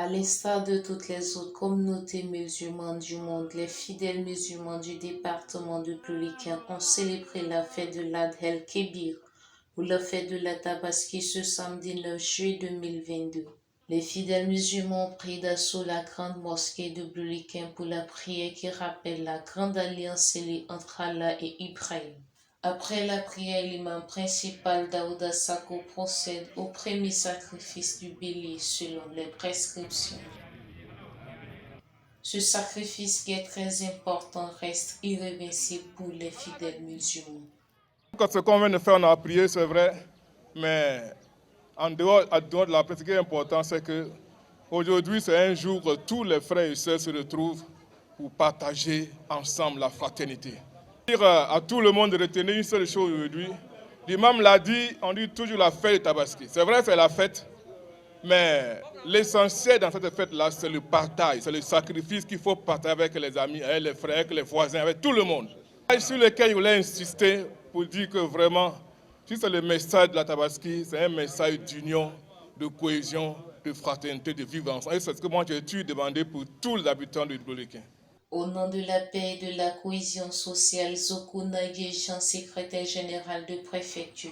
À l'instar de toutes les autres communautés musulmanes du monde, les fidèles musulmans du département de Bleuliquin ont célébré la fête de l'Aïd el-Kébir ou la fête de la Tabaski ce samedi 9 juillet 2022. Les fidèles musulmans ont pris d'assaut la grande mosquée de Bleuliquin pour la prière qui rappelle la grande alliance scellée entre Allah et Ibrahim. Après la prière, l'imam principal Daouda Sako procède au premier sacrifice du bélier selon les prescriptions. Ce sacrifice qui est très important reste irréversible pour les fidèles musulmans. Ce qu'on vient de faire, on a prié, c'est vrai, mais en dehors de la prière, ce qui est important, c'est que aujourd'hui, c'est un jour où tous les frères et sœurs se retrouvent pour partager ensemble la fraternité. Dire à tout le monde de retenir une seule chose aujourd'hui. L'imam l'a dit, on dit toujours la fête de Tabaski. C'est vrai, c'est la fête, mais l'essentiel dans cette fête-là, c'est le partage, c'est le sacrifice qu'il faut partager avec les amis, avec les frères, avec les voisins, avec tout le monde. Sur lequel je voulais insister pour dire que vraiment, si c'est le message de la Tabaski, c'est un message d'union, de cohésion, de fraternité, de vivre ensemble. Et c'est ce que moi j'ai dû demander pour tous les habitants de Bleuliquin. Au nom de la paix et de la cohésion sociale, Zoko Naguéjan, secrétaire général de préfecture,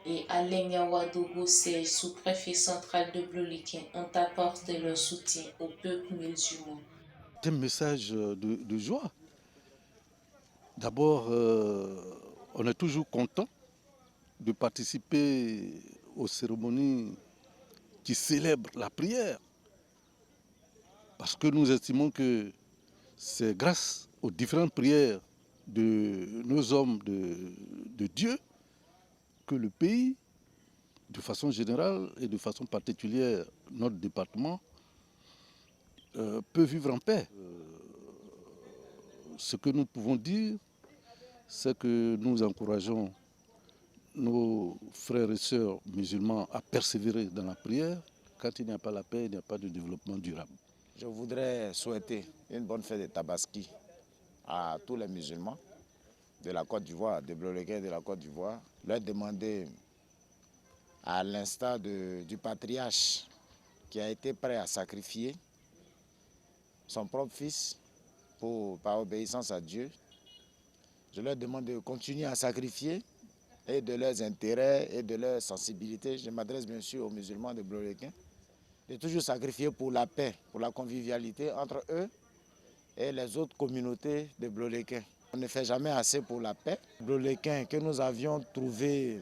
et Alain Yawadogo Serge, sous-préfet central de Bleuliquin, ont apporté leur soutien au peuple musulman. C'est un message de joie. D'abord, on est toujours content de participer aux cérémonies qui célèbrent la prière. Parce que nous estimons que c'est grâce aux différentes prières de nos hommes de Dieu que le pays, de façon générale et de façon particulière, notre département, peut vivre en paix. Ce que nous pouvons dire, c'est que nous encourageons nos frères et sœurs musulmans à persévérer dans la prière. Quand il n'y a pas la paix, il n'y a pas de développement durable. Je voudrais souhaiter une bonne fête de Tabaski à tous les musulmans de la Côte d'Ivoire, de Bleuliquin et de la Côte d'Ivoire. Leur demander, à l'instar du patriarche qui a été prêt à sacrifier son propre fils par obéissance à Dieu, je leur demande de continuer à sacrifier et de leurs intérêts et de leurs sensibilités. Je m'adresse bien sûr aux musulmans de Bleuliquin, de toujours sacrifier pour la paix, pour la convivialité entre eux et les autres communautés de Bleuliquin. On ne fait jamais assez pour la paix. Bleuliquin que nous avions trouvé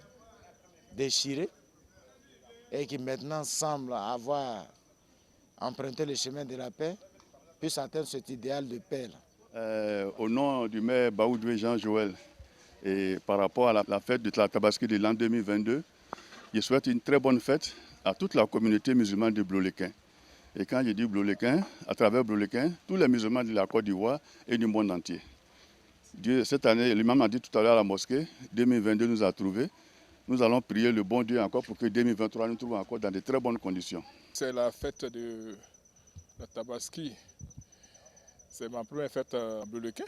déchiré et qui maintenant semble avoir emprunté le chemin de la paix, puisse atteindre cet idéal de paix. Au nom du maire Baoudoué Jean-Joël, et par rapport à la fête de la Tabaski de l'an 2022, je souhaite une très bonne fête à toute la communauté musulmane de Bleuliquin. Et quand je dis Bleuliquin, à travers Bleuliquin, tous les musulmans de la Côte d'Ivoire et du monde entier. Dieu, cette année, l'imam a dit tout à l'heure à la mosquée, 2022 nous a trouvés. Nous allons prier le bon Dieu encore pour que 2023 nous trouve encore dans de très bonnes conditions. C'est la fête de la Tabaski. C'est ma première fête à Bleuliquin.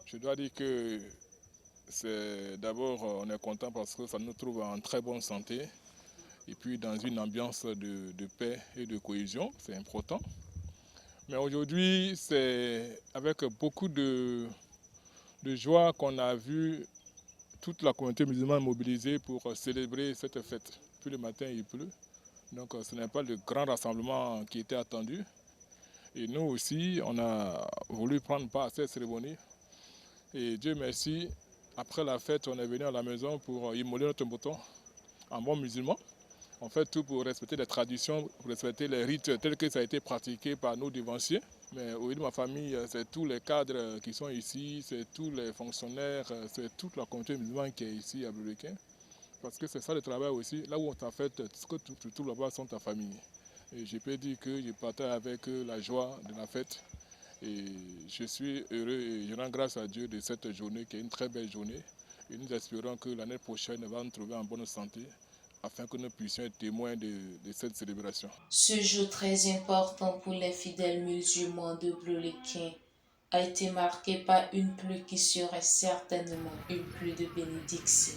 Je dois dire que d'abord, on est content parce que ça nous trouve en très bonne santé et puis dans une ambiance de paix et de cohésion, c'est important. Mais aujourd'hui, c'est avec beaucoup de joie qu'on a vu toute la communauté musulmane mobilisée pour célébrer cette fête. Puis le matin, il pleut, donc ce n'est pas le grand rassemblement qui était attendu. Et nous aussi, on a voulu prendre part à cette cérémonie. Et Dieu merci, après la fête, on est venu à la maison pour immoler notre mouton en bon musulman. On fait tout pour respecter les traditions, pour respecter les rites tels que ça a été pratiqué par nos devanciers. Mais au niveau de ma famille, c'est tous les cadres qui sont ici, c'est tous les fonctionnaires, c'est toute la communauté musulmane qui est ici à Bleuliquin. Parce que c'est ça le travail aussi. Là où on t'a fait, ce que tu trouves là-bas sont ta famille. Et je peux dire que je partage avec eux la joie de la fête. Et je suis heureux et je rends grâce à Dieu de cette journée qui est une très belle journée. Et nous espérons que l'année prochaine va nous trouver en bonne santé afin que nous puissions être témoins de cette célébration. Ce jour très important pour les fidèles musulmans de Bleuliquin a été marqué par une pluie qui serait certainement une pluie de bénédiction.